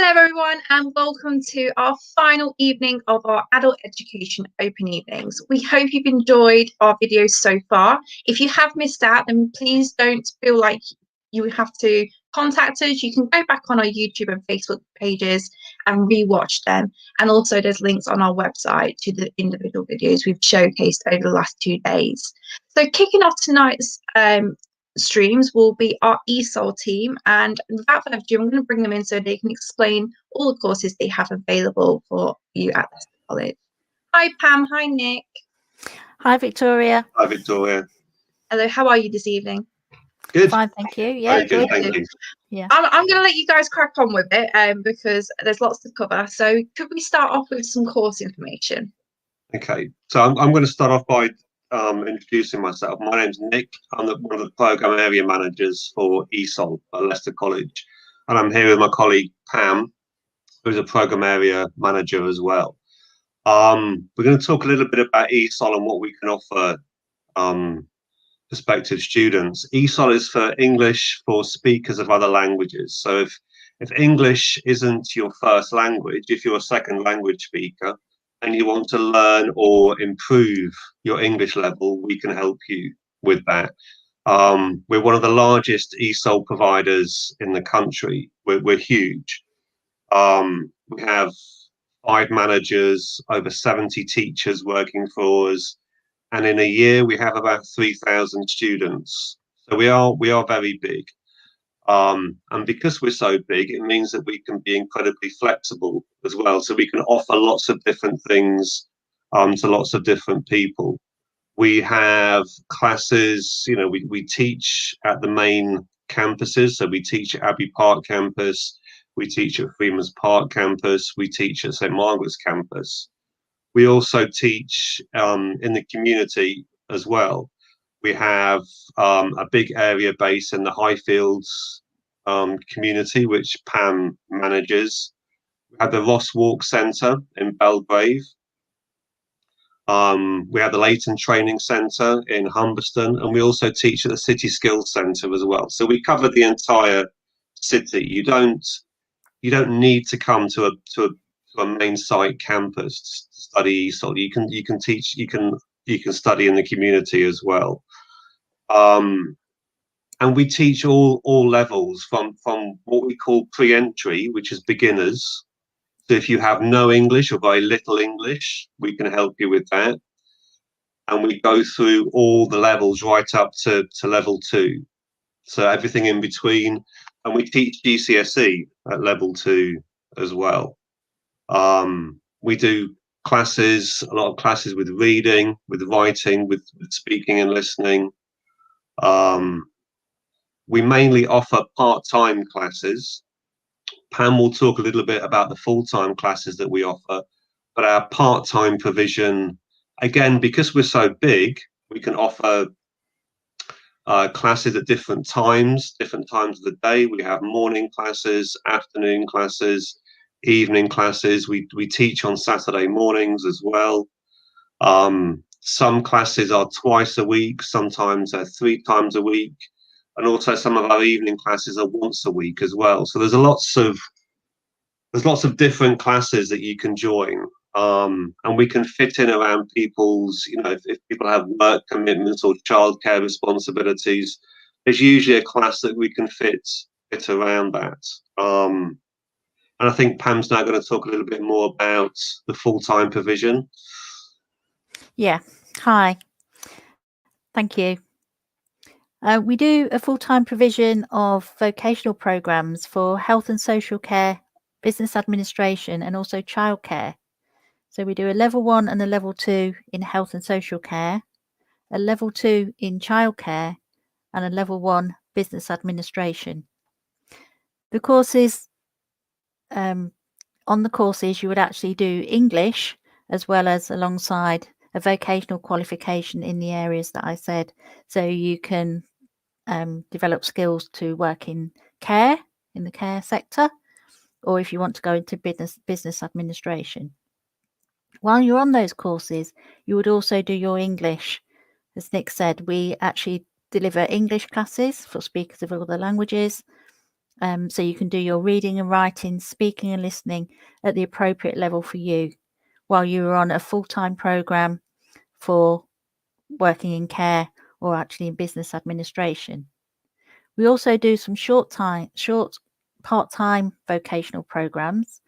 Hello everyone and welcome to our final evening of our Adult Education Open Evenings. We hope you've enjoyed our videos so far. If you have missed out, then please don't feel like you have to contact us. You can go back on our YouTube and Facebook pages and rewatch them. And also there's links on our website to the individual videos we've showcased over the last 2 days. So kicking off tonight's streams will be our ESOL team, and without further ado, I'm going to bring them in so they can explain all the courses they have available for you at this college. Hi Pam, hi Nick. Hi Victoria. Hi Victoria. Hello, how are you this evening? Good. Fine, thank you. Yeah, good. Thank you. Yeah. I'm going to let you guys crack on with it because there's lots to cover. So could we start off with some course information? Okay, so I'm going to start off by introducing myself. My name's Nick. I'm one of the program area managers for ESOL at Leicester College, and I'm here with my colleague Pam, who's a program area manager as well. We're going to talk a little bit about ESOL and what we can offer prospective students. ESOL is for English for speakers of other languages. So if English isn't your first language, if you're a second language speaker, and you want to learn or improve your English level, we can help you with that. We're one of the largest ESOL providers in the country. We're huge. We have 5 managers, over 70 teachers working for us, and in a year we have about 3,000 students. So we are very big. And because we're so big, it means that we can be incredibly flexible as well. So we can offer lots of different things to lots of different people. We have classes, we teach at the main campuses. So we teach at Abbey Park campus, we teach at Freeman's Park campus, we teach at St Margaret's campus. We also teach in the community as well. We have a big area base in the Highfields community, which Pam manages. We have the Ross Walk Centre in Belgrave. We have the Leighton Training Centre in Humberston, and we also teach at the City Skills Centre as well. So we cover the entire city. You don't need to come to a main site campus to study ESOL. You can teach. You can study in the community as well. And we teach all levels from what we call pre-entry, which is beginners. So if you have no English or very little English, we can help you with that. And we go through all the levels right up to level 2. So everything in between. And we teach GCSE at level 2 as well. We do classes, a lot of classes with reading, with writing, with speaking and listening. We mainly offer part-time classes. Pam will talk a little bit about the full-time classes that we offer, but our part-time provision, again, because we're so big, we can offer classes at different times of the day. We have morning classes, afternoon classes, evening classes. We teach on Saturday mornings as well. Some classes are twice a week, sometimes they're 3 times a week. And also some of our evening classes are once a week as well. So there's lots of different classes that you can join. And we can fit in around people's, if people have work commitments or childcare responsibilities, there's usually a class that we can fit around that. And I think Pam's now going to talk a little bit more about the full-time provision. Yeah. Hi. Thank you. We do a full-time provision of vocational programs for health and social care, business administration, and also childcare. So we do a level 1 and a level 2 in health and social care, a level 2 in childcare, and a level 1 business administration. The courses, on the courses, you would actually do English as well as alongside a vocational qualification in the areas that I said. So you can develop skills to work in the care sector, or if you want to go into business administration. While you're on those courses, you would also do your English. As Nick said, we actually deliver English classes for speakers of other languages, So you can do your reading and writing, speaking and listening at the appropriate level for you, while you are on a full-time program for working in care or actually in business administration. We also do some short part-time vocational programs,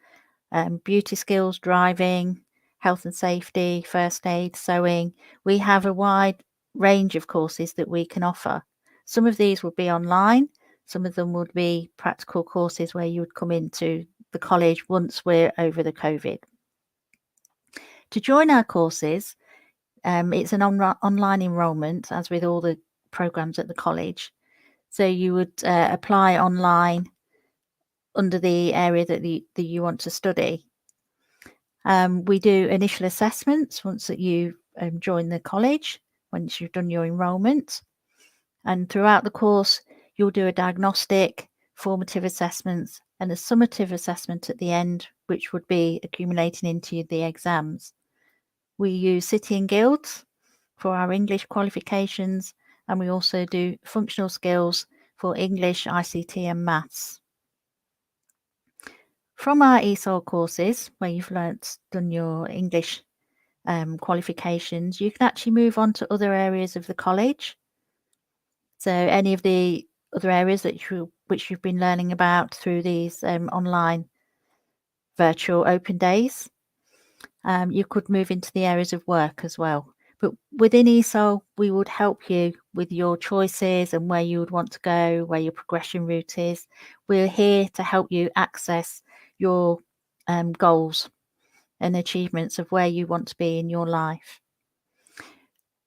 beauty skills, driving, health and safety, first aid, sewing. We have a wide range of courses that we can offer. Some of these will be online. Some of them would be practical courses where you would come into the college once we're over the COVID. To join our courses, it's an online enrolment, as with all the programs at the college. So you would apply online under the area that you want to study. We do initial assessments once that you join the college, once you've done your enrolment. And throughout the course, you'll do a diagnostic, formative assessments, and a summative assessment at the end, which would be accumulating into the exams. We use City and Guilds for our English qualifications, and we also do functional skills for English, ICT and maths. From our ESOL courses, where you've done your English qualifications, you can actually move on to other areas of the college. So any of the other areas which you've been learning about through these online virtual open days, you could move into the areas of work as well. But within ESOL, we would help you with your choices and where you would want to go, where your progression route is. We're here to help you access your goals and achievements of where you want to be in your life.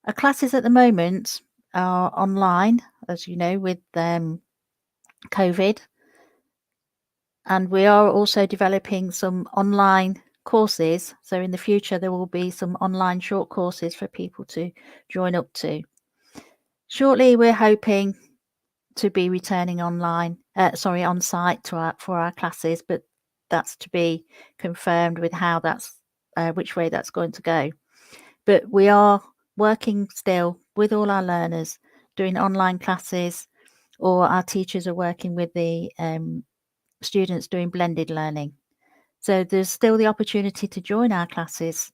Our classes at the moment are online, as you know, with COVID. And we are also developing some online courses. So in the future, there will be some online short courses for people to join up to. Shortly, we're hoping to be returning on site for our classes, but that's to be confirmed with how which way that's going to go. But we are working still with all our learners, doing online classes, or our teachers are working with the students doing blended learning. So there's still the opportunity to join our classes,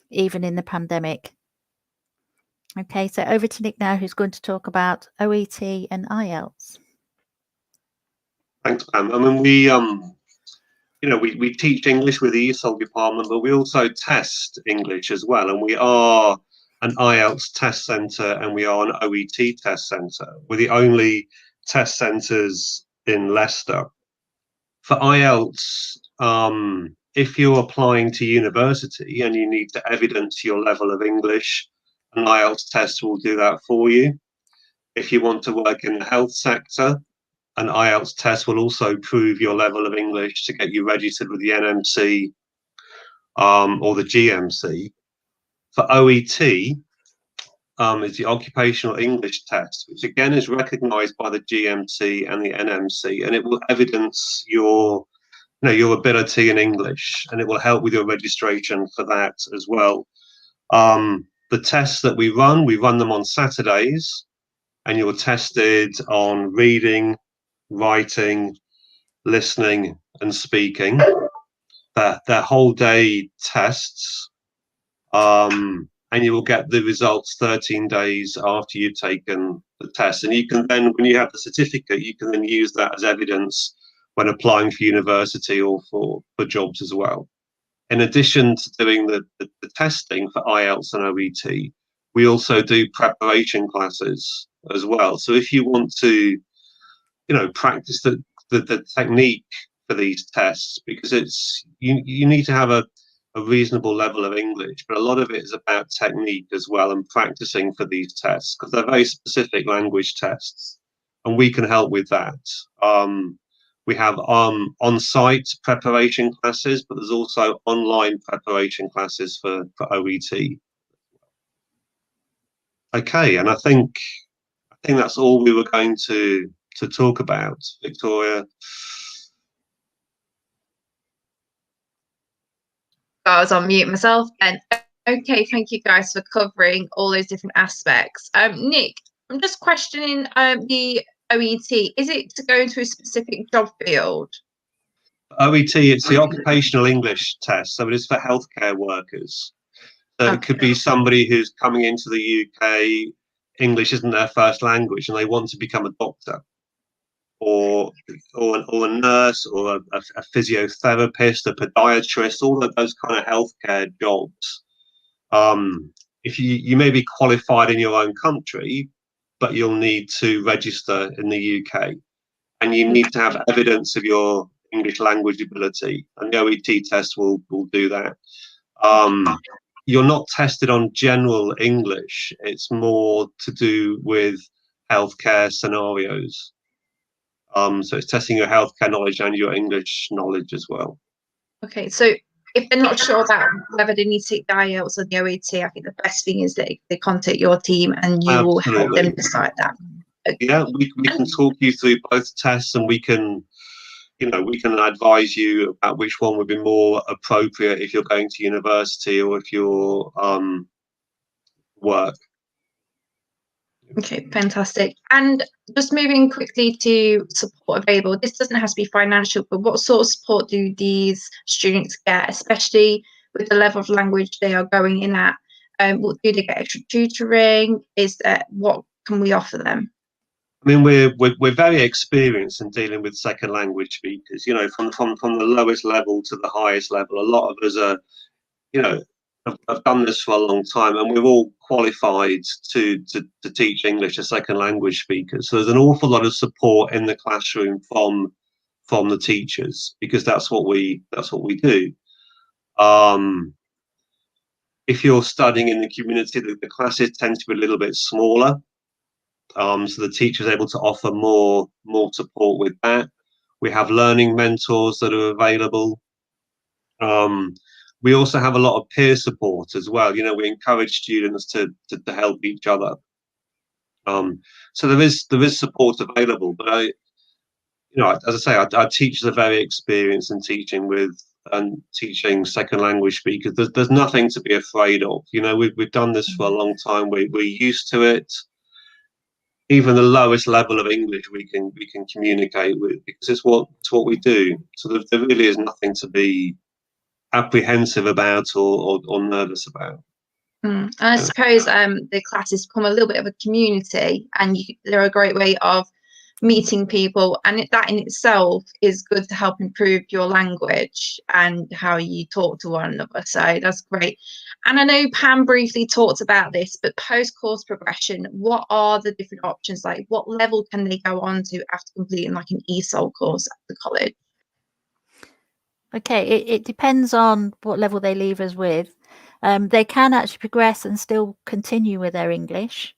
even in the pandemic. Okay, so over to Nick now, who's going to talk about OET and IELTS. Thanks, Pam. I mean, we teach English with the ESOL department, but we also test English as well. And we are an IELTS test centre and we are an OET test centre. We're the only test centres in Leicester. For IELTS, if you're applying to university and you need to evidence your level of English, an IELTS test will do that for you. If you want to work in the health sector, an IELTS test will also prove your level of English to get you registered with the NMC or the GMC. For OET, is the Occupational English Test, which again is recognised by the GMC and the NMC, and it will evidence your ability in English, and it will help with your registration for that as well. The tests that we run them on Saturdays, and you're tested on reading, writing, listening, and speaking. They're whole day tests, and you will get the results 13 days after you've taken the test. And you can then, when you have the certificate, you can then use that as evidence when applying for university or for jobs as well. In addition to doing the testing for IELTS and OET, we also do preparation classes as well. So if you want to, practice the technique for these tests, because you need to have a reasonable level of English, but a lot of it is about technique as well and practicing for these tests, because they're very specific language tests, and we can help with that. We have on-site preparation classes, but there's also online preparation classes for OET. Okay, and I think that's all we were going to talk about, Victoria. I was on mute myself. And okay, thank you guys for covering all those different aspects. Nick, I'm just questioning the OET, is it to go into a specific job field? OET, it's the occupational English test, so it is for healthcare workers. So it could be somebody who's coming into the UK, English isn't their first language, and they want to become a doctor, or a nurse, or a physiotherapist, a podiatrist, all of those kind of healthcare jobs. If you may be qualified in your own country, but you'll need to register in the UK, and you need to have evidence of your English language ability, and the OET test will do that. You're not tested on general English. It's more to do with healthcare scenarios. So it's testing your healthcare knowledge and your English knowledge as well. Okay, so if they're not sure that whether they need to take the IELTS or the OET, I think the best thing is that they contact your team and you will help them decide that. Okay. Yeah, we can talk you through both tests, and we can advise you about which one would be more appropriate if you're going to university or if you're work. Okay, fantastic. And just moving quickly to support available, this doesn't have to be financial, but what sort of support do these students get, especially with the level of language they are going in at? What do they get? Extra tutoring? What can we offer them? I mean, we're very experienced in dealing with second language speakers. You know, from the lowest level to the highest level. A lot of us are, have done this for a long time, and we're all qualified to teach English as second language speakers. So there's an awful lot of support in the classroom from the teachers, because that's what we do. If you're studying in the community, the classes tend to be a little bit smaller. So the teacher is able to offer more support with that. We have learning mentors that are available. We also have a lot of peer support as well. You know, we encourage students to help each other. So there is support available. But as I say, our teachers are very experienced in teaching teaching second language speakers. There's nothing to be afraid of. You know, we've done this for a long time. We're used to it. Even the lowest level of English we can communicate with, because it's what we do. So there really is nothing to be apprehensive about or nervous about. And I suppose the classes become a little bit of a community, and they're a great way of meeting people, and that in itself is good to help improve your language and how you talk to one another. So that's great. And I know Pam briefly talked about this, but post-course progression, what are the different options? Like, what level can they go on to after completing like an ESOL course at the college? Okay, it depends on what level they leave us with. They can actually progress and still continue with their English.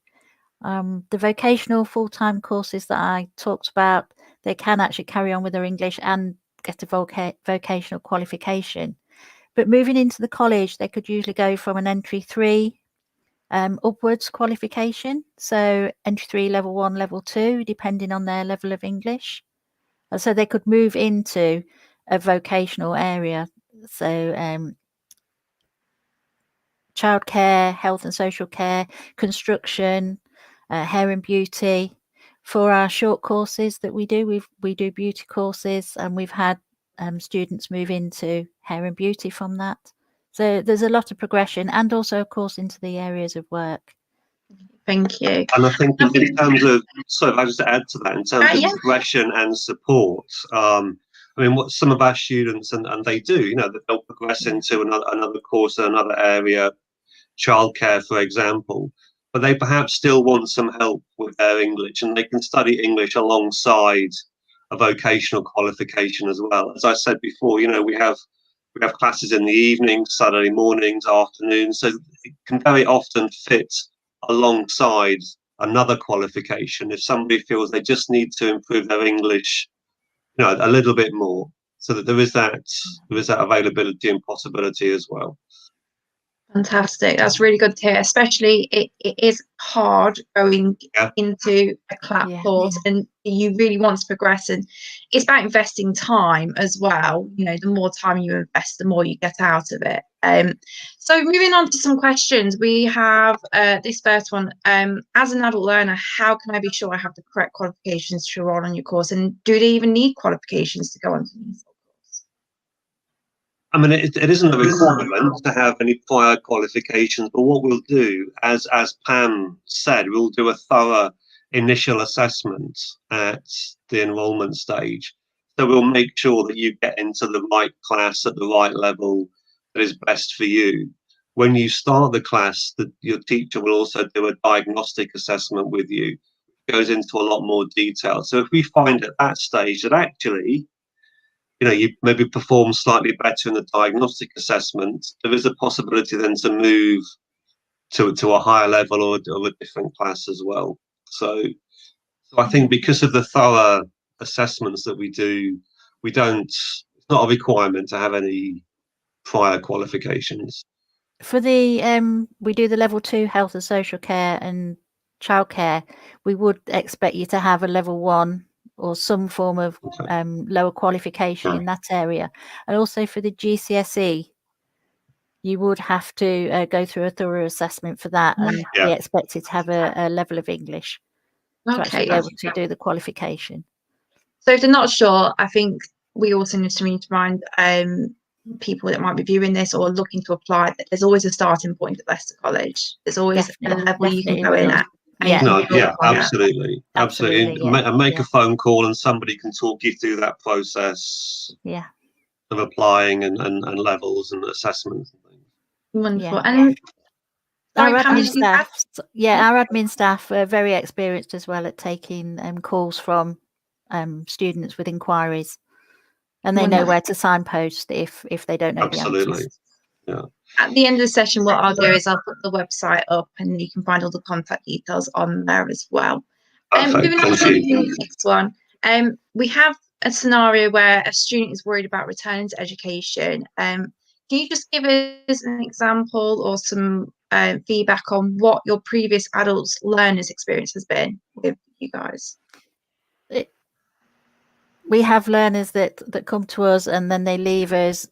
The vocational full-time courses that I talked about, they can actually carry on with their English and get a vocational qualification. But moving into the college, they could usually go from an entry 3 upwards qualification. So entry 3, level 1, level 2, depending on their level of English. So they could move into a vocational area. So childcare, health and social care, construction, hair and beauty. For our short courses that we do, we do beauty courses, and we've had students move into hair and beauty from that. So there's a lot of progression, and also, of course, into the areas of work. Thank you. And I think in terms of, so I just add to that, in terms of progression and support, I mean, what some of our students, and they do, they'll progress into another course in another area, childcare, for example, but they perhaps still want some help with their English, and they can study English alongside a vocational qualification as well. As I said before, we have classes in the evenings, Saturday mornings, afternoons, so it can very often fit alongside another qualification if somebody feels they just need to improve their English, a little bit more, so that there is that availability and possibility as well. Fantastic. That's really good to hear. Especially it is hard going into a CLAP course, and you really want to progress, and it's about investing time as well. The more time you invest, the more you get out of it. So moving on to some questions, we have this first one. As an adult learner, how can I be sure I have the correct qualifications to enroll on your course, and do they even need qualifications to go on to the ESOL course? I mean, it isn't a requirement to have any prior qualifications, but what we'll do, as Pam said, we'll do a thorough initial assessment at the enrolment stage. So we'll make sure that you get into the right class at the right level that is best for you. When you start the class, your teacher will also do a diagnostic assessment with you. It goes into a lot more detail. So if we find at that stage that actually, you maybe perform slightly better in the diagnostic assessment, there is a possibility then to move to a higher level or a different class as well. So I think because of the thorough assessments that we do, it's not a requirement to have any prior qualifications. For the we do the level 2 health and social care and childcare, we would expect you to have a level 1 or some form of lower qualification in that area. And also for the GCSE, you would have to go through a thorough assessment for that and be expected to have a level of English to actually be able to do the qualification. So if they're not sure, I think we also need to remind people that might be viewing this or looking to apply that there's always a starting point at Leicester College. There's always a level you can go in at. Absolutely. And make a phone call and somebody can talk you through that process of applying and levels and assessments and things. Wonderful. And our admin staff are very experienced as well at taking calls from students with inquiries, and they know where to signpost if they don't know the answers. At the end of the session, what I'll do is I'll put the website up and you can find all the contact details on there as well. Moving on to the next one. We have a scenario where a student is worried about returning to education. Can you just give us an example or some feedback on what your previous adults learners experience has been with you guys? We have learners that come to us and then they leave us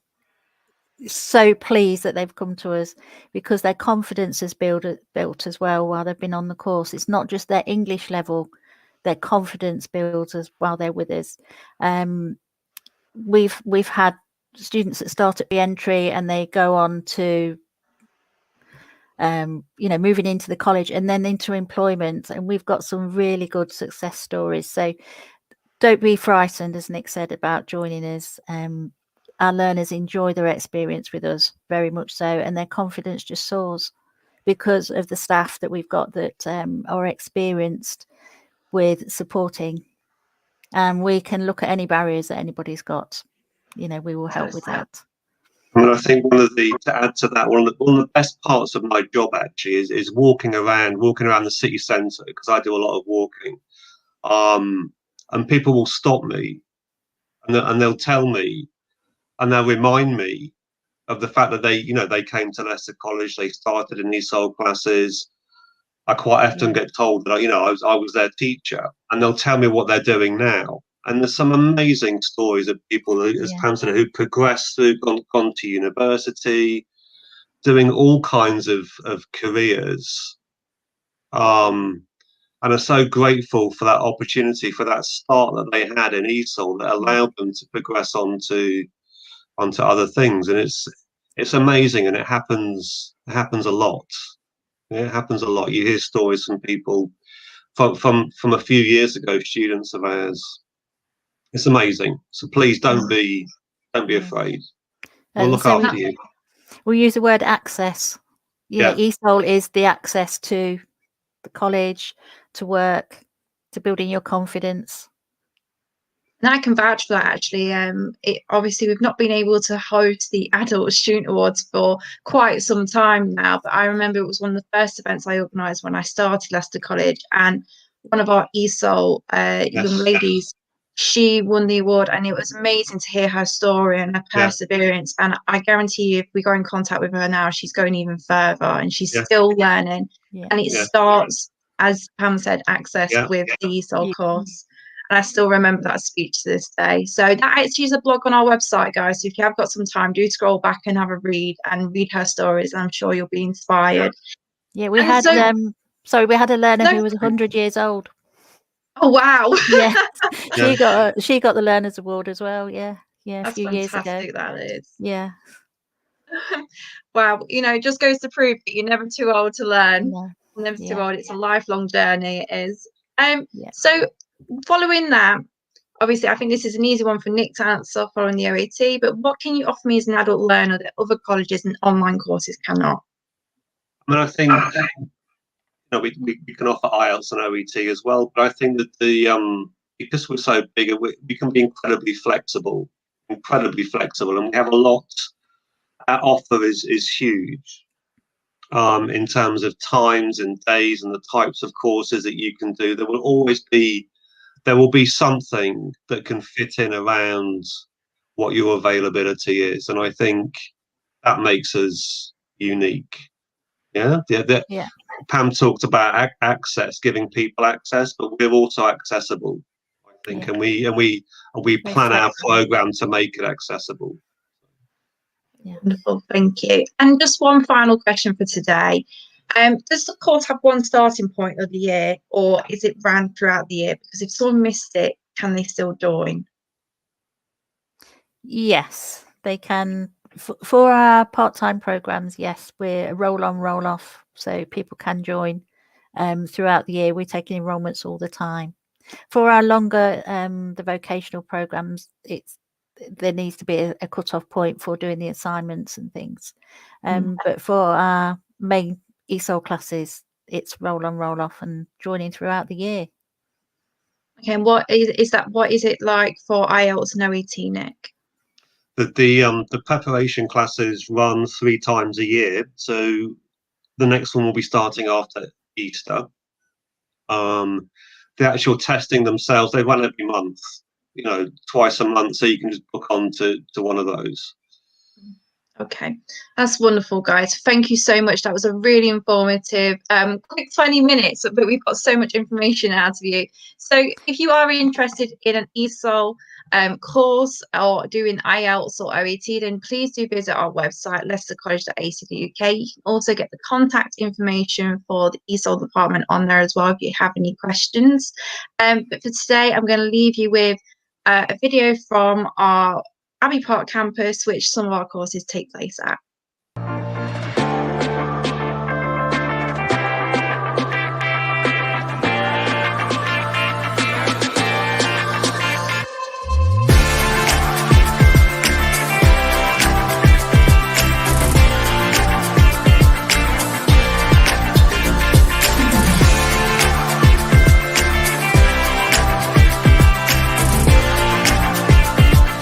so pleased that they've come to us because their confidence is built as well while they've been on the course. It's not just their English level, their confidence builds as while they're with us. We've had students that start at re-entry and they go on to moving into the college and then into employment, and we've got some really good success stories. So don't be frightened, as Nick said, about joining us. Our learners enjoy their experience with us very much so, and their confidence just soars because of the staff that we've got that are experienced with supporting. And we can look at any barriers that anybody's got. We will help with that. I mean, I think to add to that, one of the best parts of my job actually is walking around the city centre, because I do a lot of walking. And people will stop me and they'll tell me and they'll remind me of the fact that they came to Leicester College, they started in ESOL classes. I quite often get told that I was their teacher, and they'll tell me what they're doing now. And there's some amazing stories of people, as Pam said, who progressed through, gone to university, doing all kinds of careers. And are so grateful for that opportunity, for that start that they had in ESOL that allowed them to progress onto other things. And it's amazing, and it happens a lot. It happens a lot. You hear stories from people from a few years ago, students of ours. It's amazing. So please don't be afraid. We'll look after you. We'll use the word access. ESOL is the access to the college, to work, to building your confidence. And I can vouch for that, actually. Obviously, we've not been able to host the Adult Student Awards for quite some time now, but I remember it was one of the first events I organised when I started Leicester College, and one of our ESOL young ladies, she won the award, and it was amazing to hear her story and her perseverance. And I guarantee you, if we go in contact with her now, she's going even further, and she's still learning. And it starts, as Pam said, access with the ESOL course. And I still remember that speech to this day. So that actually is a blog on our website, guys. So if you have got some time, do scroll back and have a read and read her stories. I'm sure you'll be inspired. Yeah, we And had so, we had a learner No. who was 100 years old. Oh wow. Yeah, Yeah. she got the Learners Award as well. Yeah, a That's few years ago. fantastic, that is. Yeah. Wow, it just goes to prove that you're never too old to learn. No. Never too Yeah. old. It's a lifelong journey, it is. Yeah. So following that, obviously I think this is an easy one for Nick to answer following the OET, but what can you offer me as an adult learner that other colleges and online courses cannot? I mean, I think we can offer IELTS and OET as well, but I think that because we're so big, we can be incredibly flexible, and we have a lot. Our offer is huge in terms of times and days and the types of courses that you can do. There will be something that can fit in around what your availability is, and I think that makes us unique. Yeah. Pam talked about access, giving people access, but we're also accessible, I think, and we plan our program to make it accessible. Yeah. Wonderful, thank you. And just one final question for today. Does the course have one starting point of the year, or is it ran throughout the year? Because if someone missed it, can they still join? Yes, they can. For our part-time programs, yes, we're roll on, roll off, so people can join throughout the year. We're taking enrolments all the time. For our longer, the vocational programs, there needs to be a cut-off point for doing the assignments and things. But for our main ESOL classes, it's roll on, roll off, and joining throughout the year. Okay, and what is it like for IELTS and OET, Nick? The preparation classes run 3 times a year, so the next one will be starting after Easter. The actual testing themselves, they run every month, twice a month, so you can just book on to one of those. Okay, that's wonderful, guys. Thank you so much. That was a really informative, quick 20 minutes, but we've got so much information out of you. So if you are interested in an ESOL course or doing IELTS or OET, then please do visit our website, leicestercollege.ac.uk. You can also get the contact information for the ESOL department on there as well if you have any questions. But for today, I'm going to leave you with a video from our Abbey Park campus, which some of our courses take place at.